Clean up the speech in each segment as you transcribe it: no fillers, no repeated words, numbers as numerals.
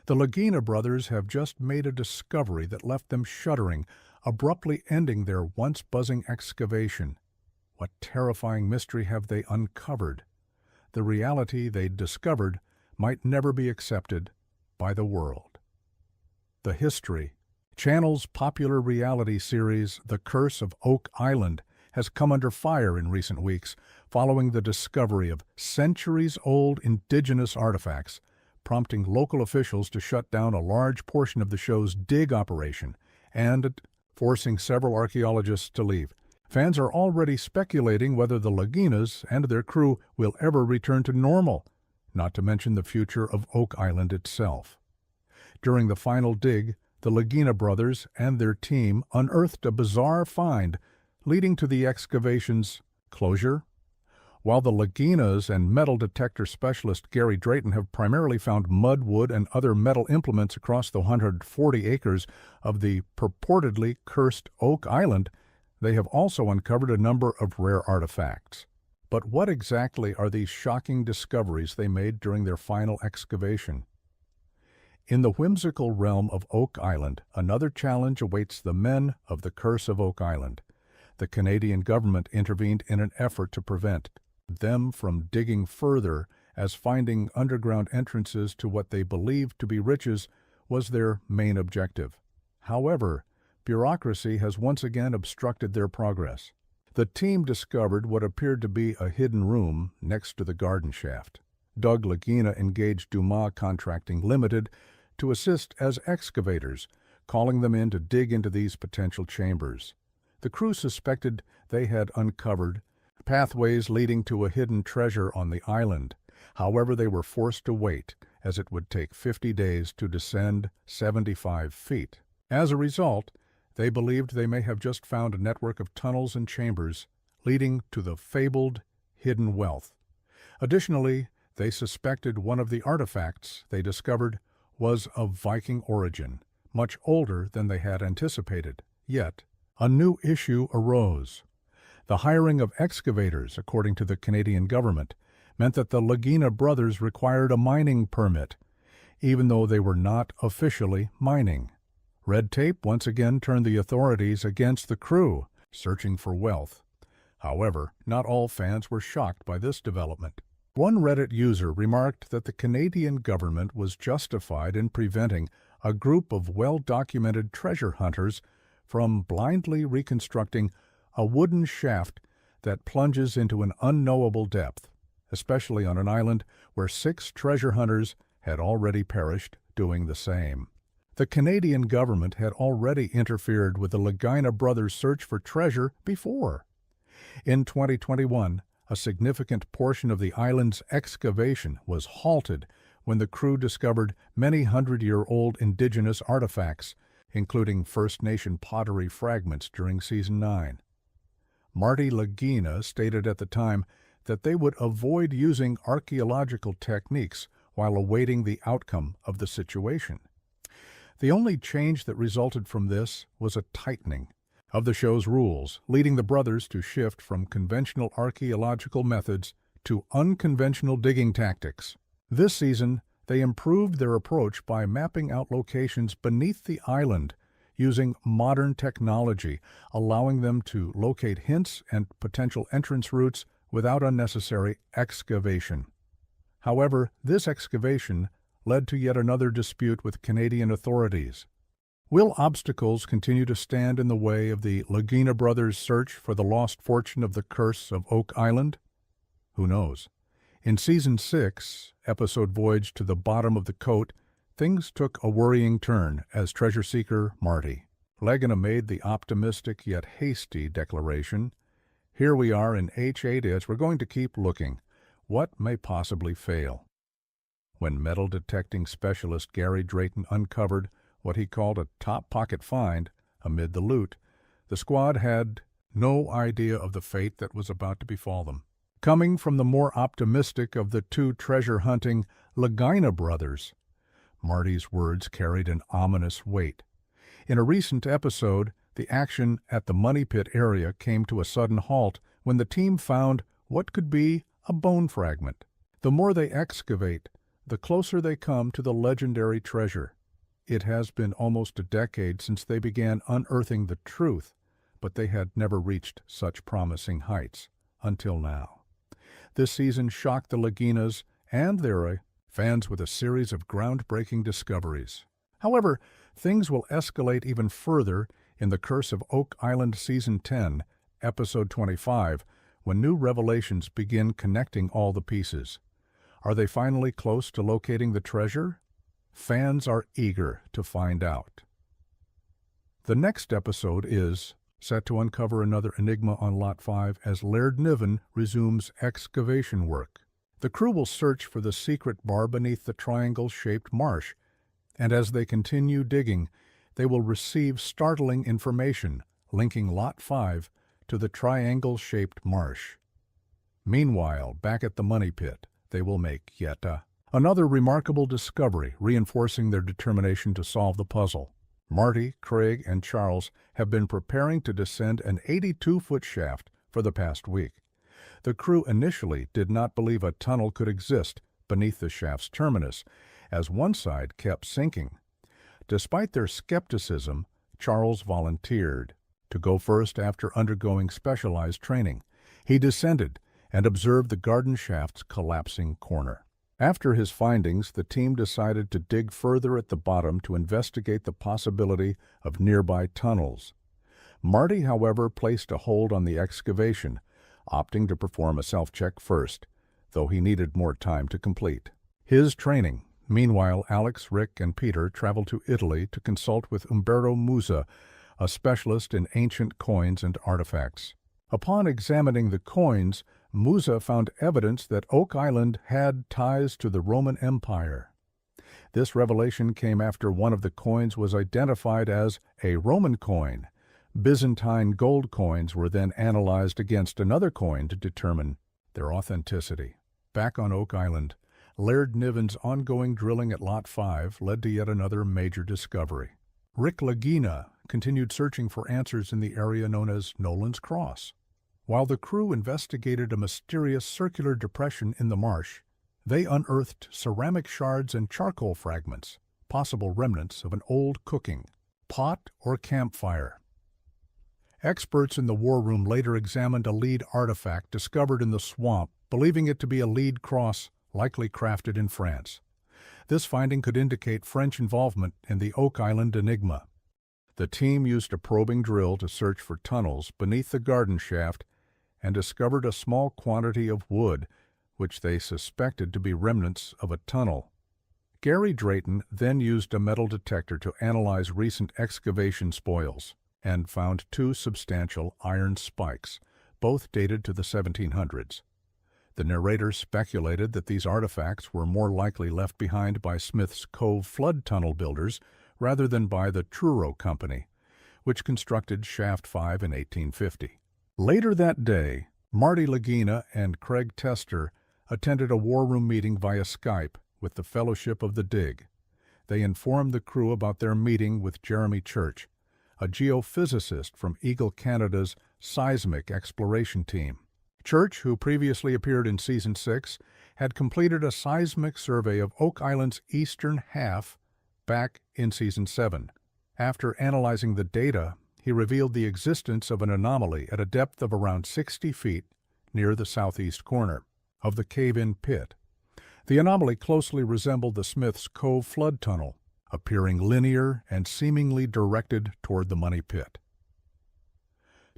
The Lagina brothers have just made a discovery that left them shuddering, abruptly ending their once buzzing excavation. What terrifying mystery have they uncovered? The reality they discovered might never be accepted by the world. The history. Channel's popular reality series, The Curse of Oak Island, has come under fire in recent weeks following the discovery of centuries-old indigenous artifacts, prompting local officials to shut down a large portion of the show's dig operation and forcing several archaeologists to leave. Fans are already speculating whether the Laginas and their crew will ever return to normal, not to mention the future of Oak Island itself. During the final dig, the Lagina brothers and their team unearthed a bizarre find, leading to the excavation's closure. While the Laginas and metal detector specialist Gary Drayton have primarily found mud, wood, and other metal implements across the 140 acres of the purportedly cursed Oak Island, they have also uncovered a number of rare artifacts. But what exactly are these shocking discoveries they made during their final excavation? In the whimsical realm of Oak Island, another challenge awaits the men of the Curse of Oak Island. The Canadian government intervened in an effort to prevent them from digging further, as finding underground entrances to what they believed to be riches was their main objective. However, bureaucracy has once again obstructed their progress. The team discovered what appeared to be a hidden room next to the garden shaft. Doug Lagina engaged Dumas Contracting Limited to assist as excavators, calling them in to dig into these potential chambers. The crew suspected they had uncovered pathways leading to a hidden treasure on the island. However, they were forced to wait, as it would take 50 days to descend 75 feet. As a result, they believed they may have just found a network of tunnels and chambers leading to the fabled hidden wealth. Additionally, they suspected one of the artifacts they discovered was of Viking origin, much older than they had anticipated. Yet, a new issue arose. The hiring of excavators, according to the Canadian government, meant that the Lagina brothers required a mining permit, even though they were not officially mining. Red tape once again turned the authorities against the crew, searching for wealth. However, not all fans were shocked by this development. One Reddit user remarked that the Canadian government was justified in preventing a group of well-documented treasure hunters from blindly reconstructing a wooden shaft that plunges into an unknowable depth, especially on an island where 6 treasure hunters had already perished doing the same. The Canadian government had already interfered with the Lagina brothers' search for treasure before. In 2021, a significant portion of the island's excavation was halted when the crew discovered many hundred-year-old indigenous artifacts, including First Nation pottery fragments during Season 9. Marty Lagina stated at the time that they would avoid using archaeological techniques while awaiting the outcome of the situation. The only change that resulted from this was a tightening of the show's rules, leading the brothers to shift from conventional archaeological methods to unconventional digging tactics. This season, they improved their approach by mapping out locations beneath the island using modern technology, allowing them to locate hints and potential entrance routes without unnecessary excavation. However, this excavation led to yet another dispute with Canadian authorities. Will obstacles continue to stand in the way of the Lagina brothers' search for the lost fortune of the Curse of Oak Island? Who knows? In Season 6, episode Voyage to the Bottom of the Coat, things took a worrying turn as treasure seeker Marty Lagina made the optimistic yet hasty declaration, "Here we are in H8 we're going to keep looking. What may possibly fail?" When metal detecting specialist Gary Drayton uncovered what he called a top-pocket find amid the loot, the squad had no idea of the fate that was about to befall them. Coming from the more optimistic of the 2 treasure-hunting Lagina brothers, Marty's words carried an ominous weight. In a recent episode, the action at the Money Pit area came to a sudden halt when the team found what could be a bone fragment. The more they excavate, the closer they come to the legendary treasure. It has been almost a decade since they began unearthing the truth, but they had never reached such promising heights until now. This season shocked the Laginas and their fans with a series of groundbreaking discoveries. However, things will escalate even further in The Curse of Oak Island Season 10, Episode 25, when new revelations begin connecting all the pieces. Are they finally close to locating the treasure? Fans are eager to find out. The next episode is set to uncover another enigma on Lot 5 as Laird Niven resumes excavation work. The crew will search for the secret bar beneath the triangle-shaped marsh, and as they continue digging, they will receive startling information linking Lot 5 to the triangle-shaped marsh. Meanwhile, back at the money pit, they will make yet another remarkable discovery, reinforcing their determination to solve the puzzle. Marty, Craig, and Charles have been preparing to descend an 82-foot shaft for the past week. The crew initially did not believe a tunnel could exist beneath the shaft's terminus, as one side kept sinking. Despite their skepticism, Charles volunteered to go first after undergoing specialized training. He descended and observed the garden shaft's collapsing corner. After his findings, the team decided to dig further at the bottom to investigate the possibility of nearby tunnels. Marty, however, placed a hold on the excavation, opting to perform a self-check first, though he needed more time to complete his training. Meanwhile, Alex, Rick, and Peter traveled to Italy to consult with Umberto Musa, a specialist in ancient coins and artifacts. Upon examining the coins, Musa found evidence that Oak Island had ties to the Roman Empire. This revelation came after one of the coins was identified as a Roman coin. Byzantine gold coins were then analyzed against another coin to determine their authenticity. Back on Oak Island, Laird Niven's ongoing drilling at Lot 5 led to yet another major discovery. Rick Lagina continued searching for answers in the area known as Nolan's Cross. While the crew investigated a mysterious circular depression in the marsh, they unearthed ceramic shards and charcoal fragments, possible remnants of an old cooking pot or campfire. Experts in the war room later examined a lead artifact discovered in the swamp, believing it to be a lead cross likely crafted in France. This finding could indicate French involvement in the Oak Island enigma. The team used a probing drill to search for tunnels beneath the garden shaft and discovered a small quantity of wood, which they suspected to be remnants of a tunnel. Gary Drayton then used a metal detector to analyze recent excavation spoils and found two substantial iron spikes, both dated to the 1700s. The narrator speculated that these artifacts were more likely left behind by Smith's Cove flood tunnel builders rather than by the Truro Company, which constructed Shaft 5 in 1850. Later that day, Marty Lagina and Craig Tester attended a war room meeting via Skype with the Fellowship of the Dig. They informed the crew about their meeting with Jeremy Church, a geophysicist from Eagle Canada's seismic exploration team. Church, who previously appeared in Season 6, had completed a seismic survey of Oak Island's eastern half back in Season 7. After analyzing the data, he revealed the existence of an anomaly at a depth of around 60 feet near the southeast corner of the cave-in pit. The anomaly closely resembled the Smith's Cove flood tunnel, appearing linear and seemingly directed toward the money pit.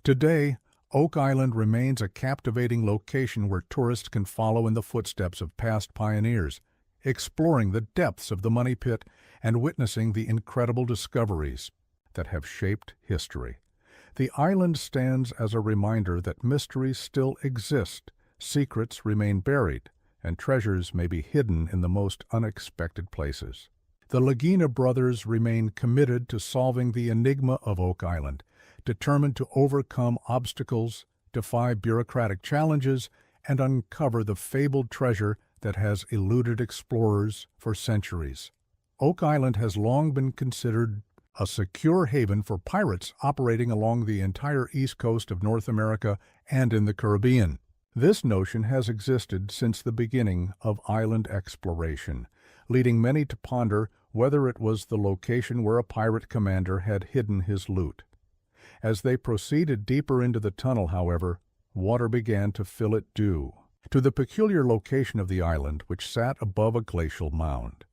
Today, Oak Island remains a captivating location where tourists can follow in the footsteps of past pioneers, exploring the depths of the money pit and witnessing the incredible discoveries that have shaped history. The island stands as a reminder that mysteries still exist, secrets remain buried, and treasures may be hidden in the most unexpected places. The Lagina brothers remain committed to solving the enigma of Oak Island, determined to overcome obstacles, defy bureaucratic challenges, and uncover the fabled treasure that has eluded explorers for centuries. Oak Island has long been considered a secure haven for pirates operating along the entire east coast of North America and in the Caribbean. This notion has existed since the beginning of island exploration, leading many to ponder whether it was the location where a pirate commander had hidden his loot. As they proceeded deeper into the tunnel, however, water began to fill it due to the peculiar location of the island, which sat above a glacial mound.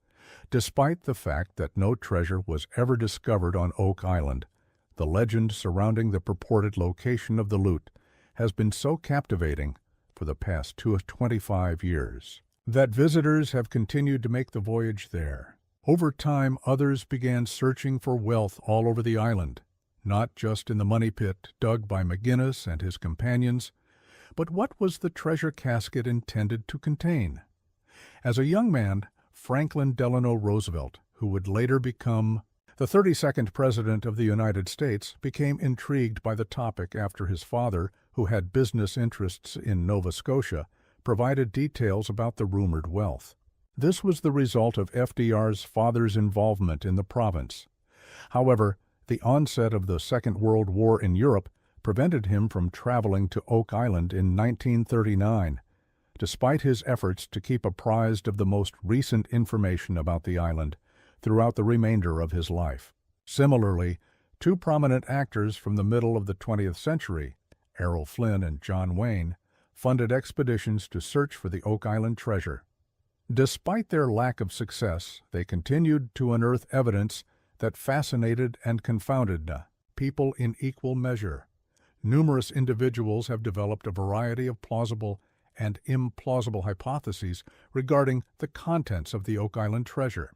Despite the fact that no treasure was ever discovered on Oak Island, the legend surrounding the purported location of the loot has been so captivating for the past 25 years that visitors have continued to make the voyage there. Over time, others began searching for wealth all over the island, not just in the money pit dug by McGinnis and his companions, but what was the treasure casket intended to contain? As a young man, Franklin Delano Roosevelt, who would later become the 32nd President of the United States, became intrigued by the topic after his father, who had business interests in Nova Scotia, provided details about the rumored wealth. This was the result of FDR's father's involvement in the province. However, the onset of the Second World War in Europe prevented him from traveling to Oak Island in 1939, despite his efforts to keep apprised of the most recent information about the island throughout the remainder of his life. Similarly, two prominent actors from the middle of the 20th century, Errol Flynn and John Wayne, funded expeditions to search for the Oak Island treasure. Despite their lack of success, they continued to unearth evidence that fascinated and confounded people in equal measure. Numerous individuals have developed a variety of plausible and implausible hypotheses regarding the contents of the Oak Island treasure.